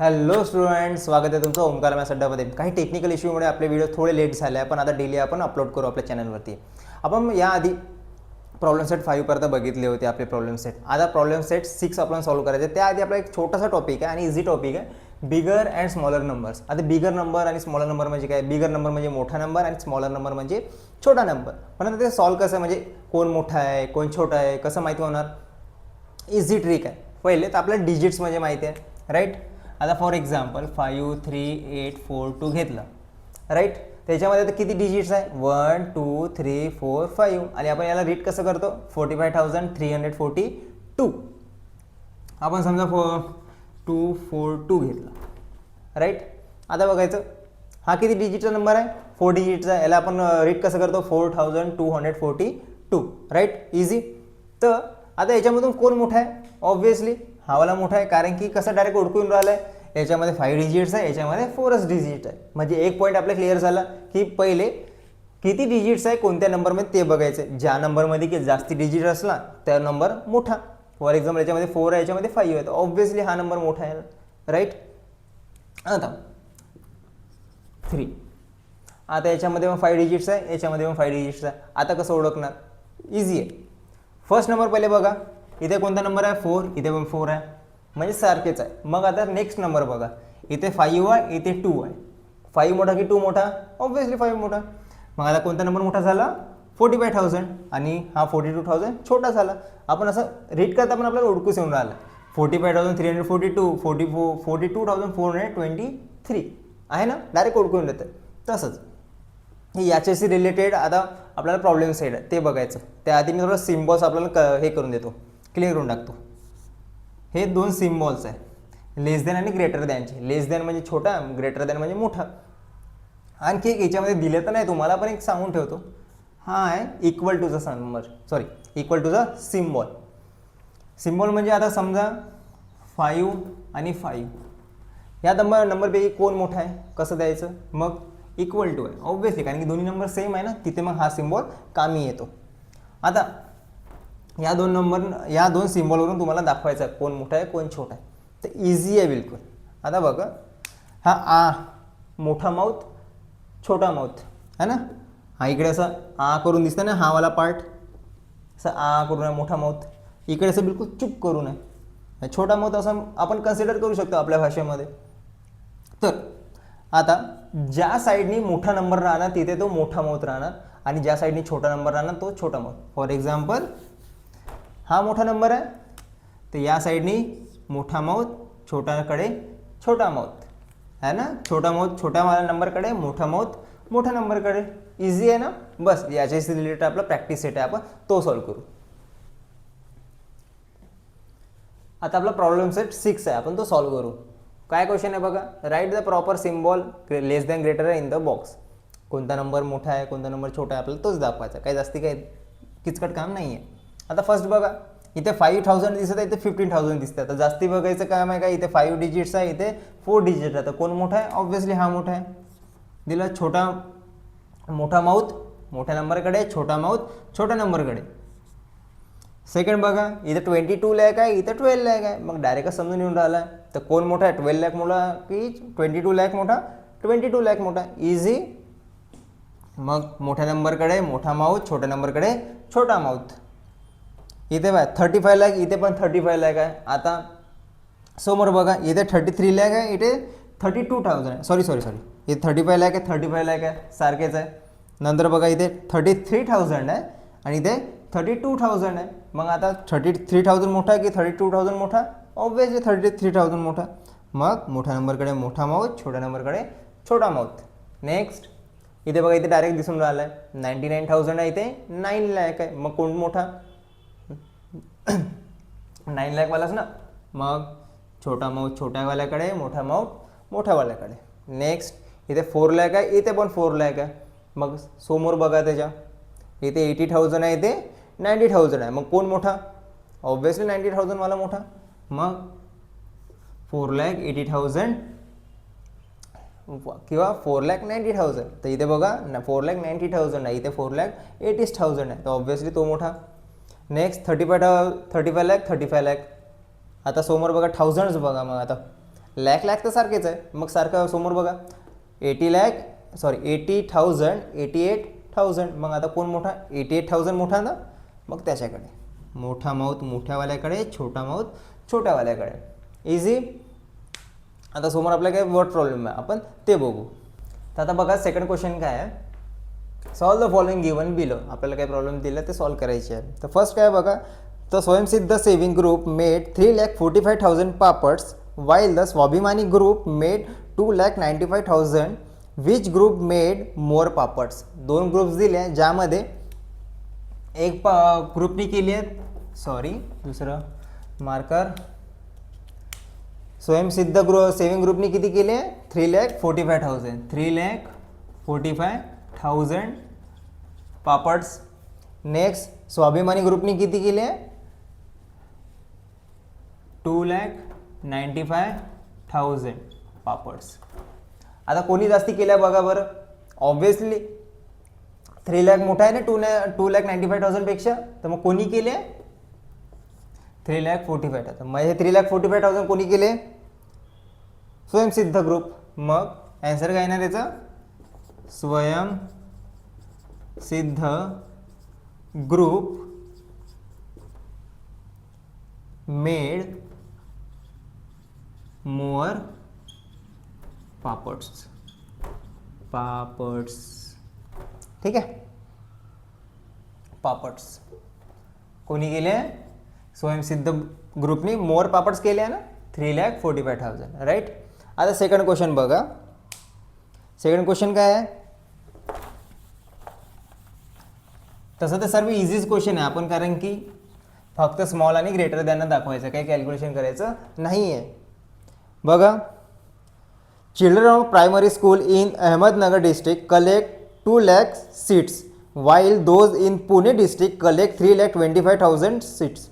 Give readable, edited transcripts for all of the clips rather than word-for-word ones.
Hello students, स्वागत आहे तुमचं ओमकार मॅथ्स अड्डामध्ये. काही टेक्निकल इश्यूमुळे आपले व्हिडिओ थोडे लेट झाले आहे, पण आता डेली आपण अपलोड करू आपल्या चॅनलवरती. आपण याआधी प्रॉब्लेम सेट 5 पर्यंत बघितले होते आपले प्रॉब्लेम सेट. आता प्रॉब्लेम सेट 6 आपण सॉल्व्ह करायचे. त्याआधी आपला एक छोटासा टॉपिक आहे आणि इझी टॉपिक आहे, बिगर अँड स्मॉलर नंबर्स. आता बिगर नंबर आणि स्मॉलर नंबर म्हणजे काय? बिगर नंबर म्हणजे मोठा नंबर आणि स्मॉलर नंबर म्हणजे छोटा नंबर. पण आता ते सॉल्व्ह कसं, म्हणजे कोण मोठा आहे कोण छोटा आहे कसं माहिती होणार? इझी ट्रिक आहे. पहिले तर आपल्याला डिजिट्स म्हणजे माहिती आहे, राईट. आता फॉर एक्झाम्पल 5 3 8 4 2 घेतलं, राईट. त्याच्यामध्ये तर किती डिजिट्स आहे? 1 2 3 4 5. आणि आपण याला रीड कसं करतो? 45,342. आपण समजा 242 घेतला, राईट. आता बघायचं हा किती डिजिटचा नंबर आहे? 4 डिजिटचा. याला आपण रीड कसं करतो? 4242, राईट. इझी. तर आता याच्यामधून कोण मोठा आहे? ऑब्व्हियसली हावाला मोठा आहे, कारण की कसं डायरेक्ट ओळखून राहिलं आहे. याच्यामध्ये 5 डिजिट्स आहे, याच्यामध्ये 4च डिजिट आहे. म्हणजे एक पॉईंट आपला क्लिअर झाला की पहिले किती डिजिट्स आहे कोणत्या नंबरमध्ये ते बघायचं. ज्या नंबरमध्ये की जास्ती डिजिट असला त्या नंबर मोठा. फॉर एक्झाम्पल याच्यामध्ये 4 आहे, याच्यामध्ये 5 आहे, तर ऑब्व्हियसली हा नंबर मोठा आहे, राईट. आता 3. आता याच्यामध्ये मग 5 डिजिट्स आहे, याच्यामध्ये मग 5 डिजिट्स आहे. आता कसं ओळखणार? इझी आहे. फर्स्ट नंबर पहिले बघा, इथे कोणता नंबर आहे? 4. इथे पण 4 आहे, म्हणजे सारखेच आहे. मग आता नेक्स्ट नंबर बघा, इथे 5 आहे, इथे 2 आहे. 5 मोठा की 2 मोठा? ऑब्व्हियसली 5 मोठा. मग आता कोणता नंबर मोठा झाला? 45,000. आणि हा 42,000 छोटा झाला. आपण असं रीड करता पण आपल्याला ओळखूच येऊन राहिलं. 45,342, 42,423 आहे ना, डायरेक्ट ओळखून येतं. तसंच याच्याशी रिलेटेड आता आपल्याला प्रॉब्लेम सेट आहे ते बघायचं. त्याआधी मी थोडं सिम्बॉल्स आपल्याला हे करून देतो, क्लिअर करून टाकतो. हे 2 सिम्बॉल्स आहे, लेस दॅन आणि ग्रेटर दॅनचे. लेस दॅन म्हणजे छोटा, ग्रेटर दॅन म्हणजे मोठा. आणखी एक याच्यामध्ये दिले तर नाही तुम्हाला, पण एक सांगून ठेवतो. हा आहे इक्वल टूचा नंबर, सॉरी इक्वल टूचा सिम्बॉल. सिम्बॉल म्हणजे आता समजा 5 आणि 5 या नंबरपैकी कोण मोठा आहे कसं द्यायचं? मग इक्वल टू आहे ऑब्व्हियसली, कारण की दोन्ही नंबर सेम आहे ना, तिथे मग हा सिम्बॉल कामी येतो. आता या 2 सिम्बॉलवरून तुम्हाला दाखवायचं आहे कोण मोठा आहे कोण छोटा आहे. तर इझी आहे बिलकुल. आता बघा, हा आ मोठा माउथ छोटा माउथ है ना. हा इकडे असं आ करून दिसतं ना, हा वाला पार्ट असं आ करून आहे मोठा माउथ. इकडे असं बिलकुल चुप करून आहे छोटा माउथ, असं आपण कन्सिडर करू शकतो आपल्या भाषेमध्ये. तर आता ज्या साईडनी मोठा नंबर राहणार तिथे तो मोठा माउथ राहणार, आणि ज्या साईडनी छोटा नंबर राहणार तो छोटा माउथ. फॉर एक्झाम्पल हा मोठा नंबर आहे, तर या साईडनी मोठा माउथ, छोटाकडे छोटा माउथ है ना. छोटा माउथ छोट्या नंबरकडे, मोठा माउथ मोठ्या नंबरकडे. इझी आहे ना. बस याच्याशी रिलेटेड आपला प्रॅक्टिस सेट आहे, आपण तो सॉल्व्ह करू. आता आपला प्रॉब्लेम सेट 6 आहे, आपण तो सॉल्व्ह करू. काय क्वेश्चन आहे बघा, write the proper symbol less than greater in the box. कोणता नंबर मोठा आहे कोणता नंबर छोटा आहे आपल्याला तोच दाखवायचा, काही जास्ती काही किचकट काम नाही आहे. आता फर्स्ट बघा, इथे 5,000 दिसत आहे, इथे 15,000 दिसतं. तर जास्ती बघायचं काम आहे का? इथे 5 डिजिट्स आहे, इथे 4 डिजिट आहे, तर कोण मोठा आहे? ऑब्व्हियसली हा मोठा आहे. दिला मोठा माउथ मोठ्या नंबरकडे, छोटा माउथ छोट्या नंबरकडे. सेकंड बघा, इथे 22 लाख आहे, इथे 12 लाख आहे. मग डायरेक्टच समजून येऊन राहिला आहे. तर कोण मोठा आहे? 12 लाख मोठा की 22 लाख मोठा? 22 लाख मोठा. इझी. मग मोठ्या नंबरकडे मोठा माउथ, छोट्या नंबरकडे छोटा माउथ. इथे बघा 35 लाख, इथे पण 35 लाख आहे. आता समोर बघा, इथे 33 लाख आहे, इथे 32,000 आहे. सॉरी इथे 35 लाख आहे, 35 लाख आहे, सारखेच आहे. नंतर बघा इथे 33,000 आहे आणि इथे 32,000 आहे. मग आता 33,000 मोठा की 32,000 मोठा? ऑब्व्हियसली 33,000 मोठा. मग मोठ्या नंबरकडे मोठा माउथ, छोट्या नंबरकडे छोटा माउथ. नेक्स्ट इथे बघा, इथे डायरेक्ट दिसून राहिलं आहे 99,000 आहे, इथे 9 लाख आहे. मग कोण मोठा? 9 लाखवालाच ना. मग छोटा माउथ छोट्यावाल्याकडे, मोठा माउथ मोठ्यावाल्याकडे. नेक्स्ट इथे 4 लाख आहे, इथे पण 4 लाख आहे. मग समोर बघा, त्याच्या इथे 80,000 आहे, इथे 90,000 आहे. मग कोण मोठा? ऑब्व्हियसली 90,000 वाला मोठा. मग 4,80,000 किंवा 4,90,000. तर इथे बघा 4,90,000 आहे, इथे 4,80,000 आहे, तर ऑब्व्हियसली तो मोठा. नेक्स्ट 35 लाख. आता समोर बघा थाउजंड्स बघा, मग आता लॅक तर सारखेच आहे, मग सारखं समोर बघा 80,000 88,000. मग आता कोण मोठा? 88,000 मोठा ना, मग त्याच्याकडे मोठा माऊथ मोठ्यावाल्याकडे, छोटा माऊथ छोट्यावाल्याकडे. इझी. आता समोर आपल्या काय वर्ड प्रॉब्लेम आहे, आपण ते बघू. तर आता बघा सेकंड क्वेश्चन काय आहे, solve the following given below. आपल्याला काय प्रॉब्लेम दिला ते सॉल्व करायचे आहे. तर फर्स्ट काय बघा, the Swayamsiddha saving group made 3,45,000 papads while the Swabhimani group made 2,95,000. Which group made more papads. दोन ग्रुप्स दिले ज्यामध्ये एक ग्रुपनी केली आहे, दुसरं मार्कर, स्वयंसिद्ध सेविंग ग्रुपनी किती केले आहे? 3,45,000 पापड्स. नेक्स्ट स्वाभिमानी ग्रुपनी किती केले आहे? 2,95,000 पापड्स. आता कोणी जास्ती केल्या बघा बरं. ऑब्व्हियसली 3 लाख मोठा आहे ना 2,95,000 पेक्षा, तर मग कोणी केले? 3,45,000. मग हे 3,45,000 कोणी केले? स्वयंसिद्ध ग्रुप. मग ॲन्सर काय येणार याचा? स्वयंसिद्ध ग्रुप मेड मोर पापड्स. ठीक आहे, पापड्स कोणी केले? स्वयंसिद्ध ग्रुपनी मोर पापड्स केले आहे ना, 3,45,000. राईट. आता सेकंड क्वेश्चन बघा. सेकंड क्वेश्चन काय आहे? तसं तर सर्व इझीच क्वेश्चन आहे, आपण कारण की फक्त स्मॉल आणि ग्रेटर दॅन दाखवायचं, काही कॅल्क्युलेशन करायचं नाही आहे. बघा, children of primary school in Ahmednagar district collect 2 lakh seats while those in Pune district collect 3,25,000 seats.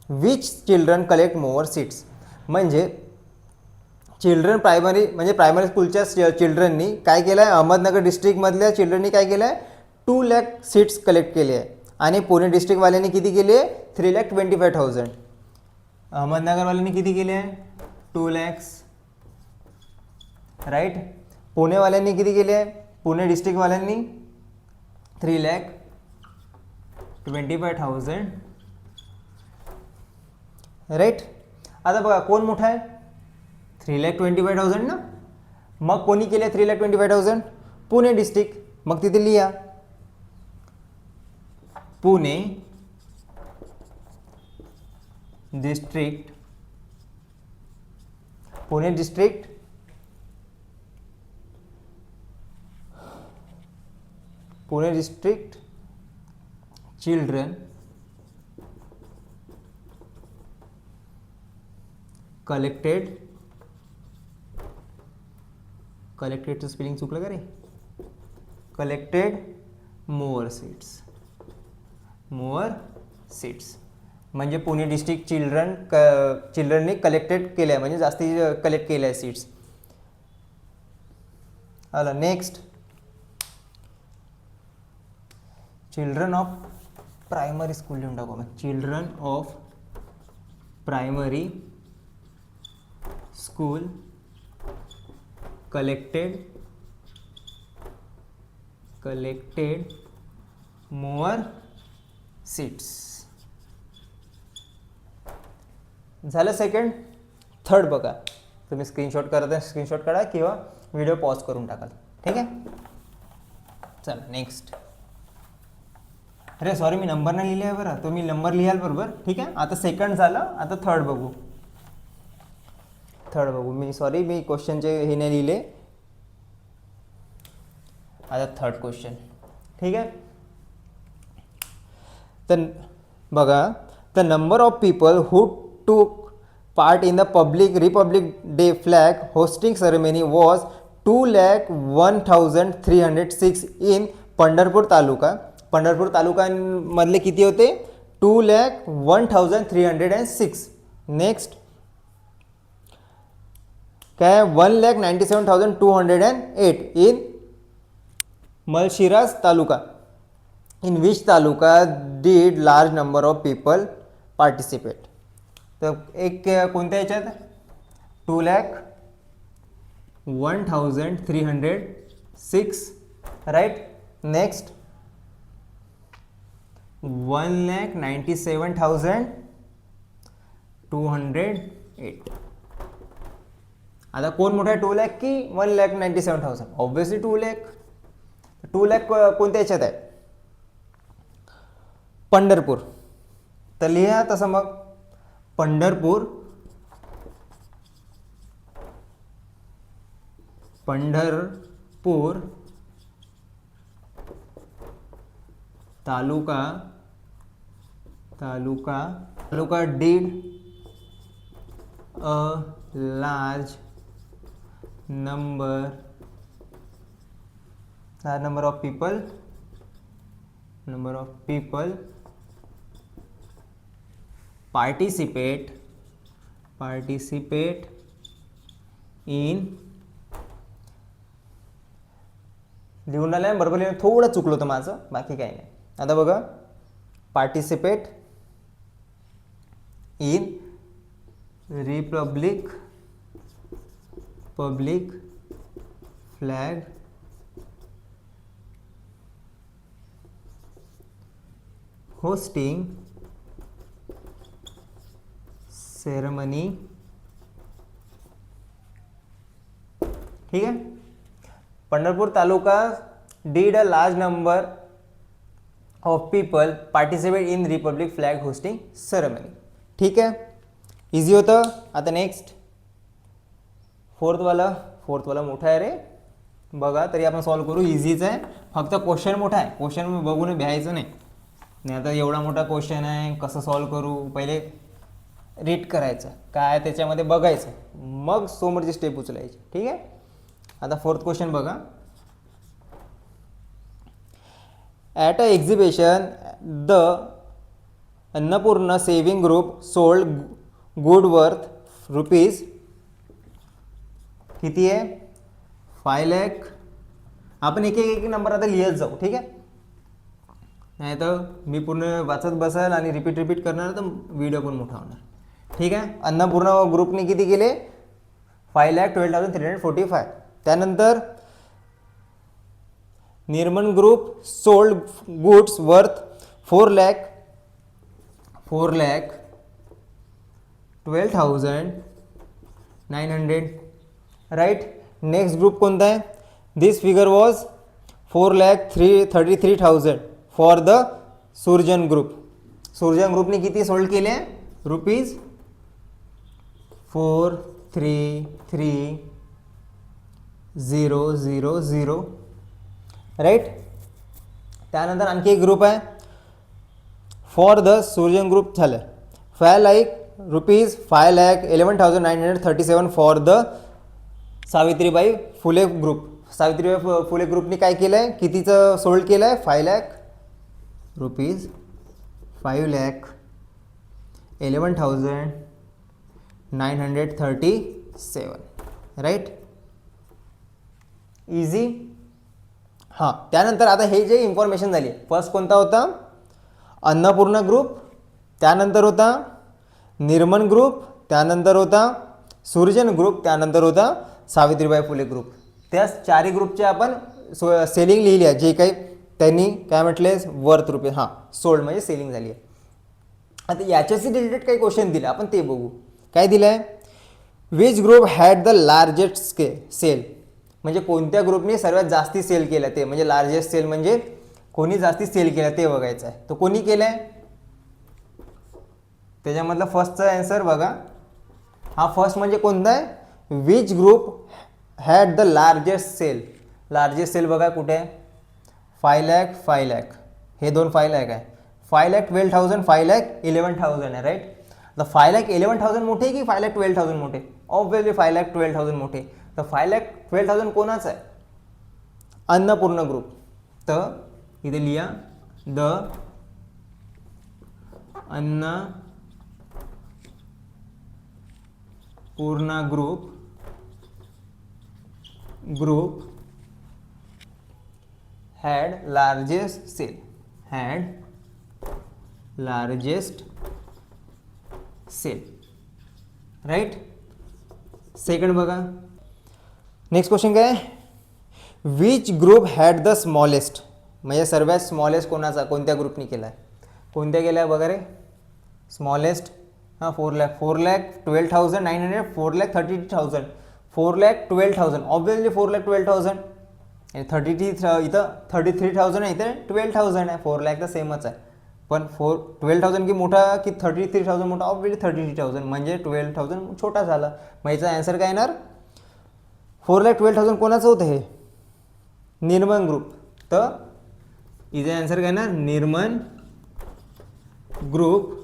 Which children collect more seats? म्हणजे चिल्ड्रन प्रायमरी स्कूलच्या चिल्ड्रननी काय केलं आहे? अहमदनगर डिस्ट्रिक्टमधल्या चिल्ड्रननी काय केलं आहे? 2 lakh सीट्स कलेक्ट केले आहे. आणि पुणे डिस्ट्रिक्टवाल्यांनी किती केले? 3,25,000. अहमदनगरवाल्यांनी किती केले आहे? 2 lakhs. राईट. पुणेवाल्यांनी किती केले आहे? पुणे डिस्ट्रिक्टवाल्यांनी 3,25,000. राईट. आता बघा कोण मोठा आहे? 3,25,000 ना. मग कोणी केले 3,25,000? पुणे डिस्ट्रिक्ट. मग तिथे लिहा Pune district. Pune district children कलेक्टेडचं स्पेलिंग चुकलं का रे? कलेक्टेड मोर सीट्स. म्हणजे पुणे डिस्ट्रिक्ट चिल्ड्रननी कलेक्टेड केल्या, म्हणजे जास्ती कलेक्ट केल्या सीट्स. आला next. Children of primary school लिहून टाकू आपण. Children of primary school collected more seats. झालं सेकंड. थर्ड बघा, तुम्ही स्क्रीनशॉट करता, स्क्रीनशॉट काढा किंवा व्हिडिओ पॉज करून टाकाल. ठीक आहे. चला नेक्स्ट. अरे सॉरी, मी नंबर नाही लिहिले आहे बरं, तुम्ही नंबर लिहाल बरोबर. ठीक आहे. आता सेकंड झालं, आता थर्ड बघू. मी क्वेश्चनचे हे नाही लिहिले. आता थर्ड क्वेश्चन. ठीक आहे. तर बघा, the number of people who took part in the republic day flag hosting ceremony was 2,01,306 in Pandharpur taluka. Pandharpur तालुक्यामधले किती होते? 2,01,306. नेक्स्ट काय? 1,97,208 in Malshiras taluka. In which taluka did large number of people participate. तर एक कोणत्या याच्यात? 2 लाख 1306, right? Next 1,97,208. आता कोण मोठा आहे, 2 लाख की 1,97,000? ऑब्व्हियसली 2 लाख. 2 लाख कोणत्या याच्यात आहे? पंढरपूर. तर लिहा तसं मग पंढरपूर तालुका did a large number of people participate in, लिहून आलं बरोबर लिहून, थोडं चुकलं होतं माझं, बाकी काही नाही. आता बघा, participate in Republic flag hosting ceremony. ठीक आहे. पंढरपूर तालुका did a large number of people participate in Republic flag hosting ceremony. ठीक आहे, इझी होतं. आता नेक्स्ट फोर्थ वाला मोठा आहे रे, बघा तरी आपण सॉल्व करू. इझीच आहे, फक्त क्वेश्चन मोठा आहे, क्वेश्चन बघून भ्यायचं नाही. आता एवढा मोठा क्वेश्चन आहे, कसं सॉल्व करू, पहिले रीड करायचं, काय त्याच्यामध्ये बघायचं, मग समोरची स्टेप उचलायची. ठीक आहे. आता फोर्थ क्वेश्चन बघा. At a exhibition the Annapurna saving group sold good worth rupees, किती आहे? 5 लाख. आपण एक नंबर आता लिहत जाऊ. ठीक आहे, नाही तर मी पूर्ण वाचत बसाल आणि रिपीट करणार तर व्हिडिओ पण मोठा होणार. ठीक आहे. अन्नपूर्णा ग्रुपने किती केले? 5,12,345. त्यानंतर Nirmal group sold goods worth 4,12,900. Right. Next group कोणता आहे? This figure was 4,33,000 for the Surjan group. Surjan ग्रुपने किती सोल्ड केले? रुपीज 4,33,000. राईट. त्यानंतर आणखी एक ग्रुप आहे फॉर द सुरजन ग्रुप झालं 5 lakh rupees 5,11,937 for the Savitribai Phule group. Savitribai Phule ग्रुपने काय केलं आहे? कितीचं सोल्ड केलं आहे? 5 लाख रुपीज 5,11,937. राईट. इझी. हां. त्यानंतर आता हे जे इन्फॉर्मेशन झाली, फर्स्ट कोणता होता? अन्नपूर्णा ग्रुप, त्यानंतर होता निर्मल ग्रुप, त्यानंतर होता सुरजन ग्रुप, त्यानंतर होता सावित्रीबाई फुले ग्रुप. त्या चारही ग्रुपचे आपण सेलिंग लिहिली आहे, जे काही त्यांनी काय म्हटले वर्थ रुपये. हां, सोल्ड म्हणजे सेलिंग झाली आहे. आता याच्याशी रिलेटेड काही क्वेश्चन दिले, आपण ते बघू. काय दिलं आहे? Which group had the largest sale, म्हणजे कोणत्या ग्रुपने सर्वात जास्ती सेल केलं ते, म्हणजे लार्जेस्ट सेल म्हणजे कोणी जास्ती सेल केलं ते बघायचं आहे. तो कोणी केलं आहे? त्याच्यामधला फर्स्टचा आन्सर बघा. हा फर्स्ट म्हणजे कोणता आहे? Which group had the largest sale. Largest sale बघा कुठे आहे? 5 लाख 5 लाख, हे दोन 5 लाख आहे. 5,12,000 5,11,000 आहे. राईट. तर 5,11,000 मोठे की 5,12,000 मोठे? ऑब्व्हियसली 5,12,000 मोठे. तर 5,12,000 कोणाचं आहे? अन्नपूर्णा ग्रुप. तर इथे लिहा the Annapurna group had largest sale. Right. Second बघा. नेक्स्ट क्वेश्चन काय आहे, which group had the smallest, म्हणजे सर्वात स्मॉलेस्ट कोणाचा, कोणत्या ग्रुपने केला आहे, कोणत्या केला आहे बघा रे, स्मॉलेस्ट, हां 4,12,900, 4,32,000, 4,12,000, ऑब्वियसली 4,12,000 आणि 33 इथं 33,000 आहे, इथं 12,000 आहे, 4 लाख तर सेमच आहे, पण 12,000 की मोठा की 33,000 मोठा, ऑब्वियसली 33,000, म्हणजे 12,000 छोटा झाला, मग याचा आन्सर काय येणार, 4,12,000 कोणाचं होतं हे, निर्मन ग्रुप, तर इथे आन्सर काय येणार, Nirman group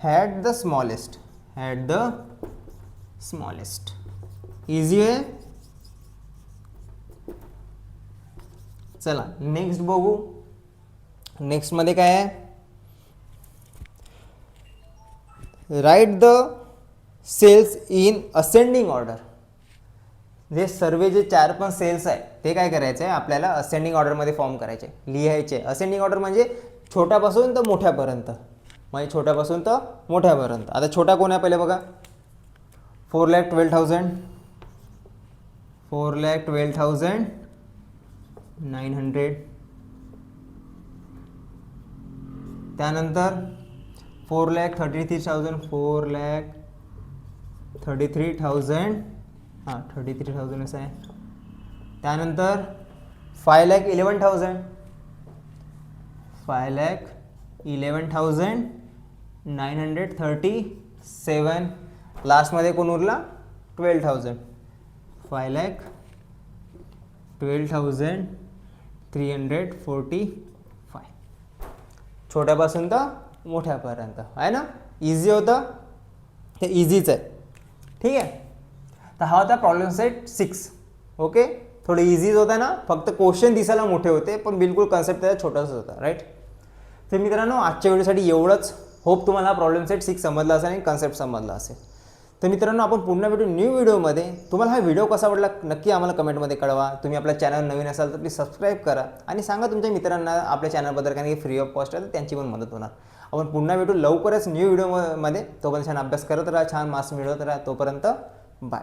had the smallest, easy आहे. चला नेक्स्ट बघू, नेक्स्ट मध्ये काय आहे, write the sales in ascending order, जे सर्व जे 4-5 सेल्स आहे ते काय करायचं आहे, आपल्याला असेंडिंग ऑर्डरमध्ये फॉर्म करायचे, लिहायचे. असेंडिंग ऑर्डर म्हणजे छोट्यापासून तर मोठ्यापर्यंत, म्हणजे छोट्यापासून तर मोठ्यापर्यंत. आता छोटा कोण आहे पहिले बघा, 4,12,000, 4,12,900, त्यानंतर 4,33,000, 4,33,000, हां 33,000 असं आहे, त्यानंतर 5,11,000, 5,11,937, लास्टमध्ये कोण उरला, 12,000, 5,12,345, छोट्यापासून तर मोठ्यापर्यंत आहे ना, इझी होतं, ते इझीच आहे. ठीक आहे, तर हा होता प्रॉब्लेम सेट 6. ओके, थोडं इझीच होता ना, फक्त क्वेश्चन दिसायला मोठे होते पण बिलकुल कन्सेप्ट त्याचा छोटाच होता, राईट. तर मित्रांनो आजच्या व्हिडिओसाठी एवढंच. होप तुम्हाला प्रॉब्लेम सेट 6 समजला असेल आणि कन्सेप्ट समजला असेल. तर मित्रांनो आपण पुन्हा भेटू न्यू व्हिडिओमध्ये. तुम्हाला हा व्हिडिओ कसा वाटला नक्की आम्हाला कमेंटमध्ये कळवा. तुम्ही आपल्या चॅनल नवीन असाल तर प्लीज सबस्क्राईब करा आणि सांगा तुमच्या मित्रांना आपल्या चॅनलबद्दल, कारण की फ्री ऑफ कॉस्ट आहे तर त्यांची पण मदत होणार. आपण पुन्हा भेटू लवकरच न्यू व्हिडिओमध्ये. तोपर्यंत छान अभ्यास करत राहा, छान मार्क्स मिळवत राहा. तोपर्यंत बाय.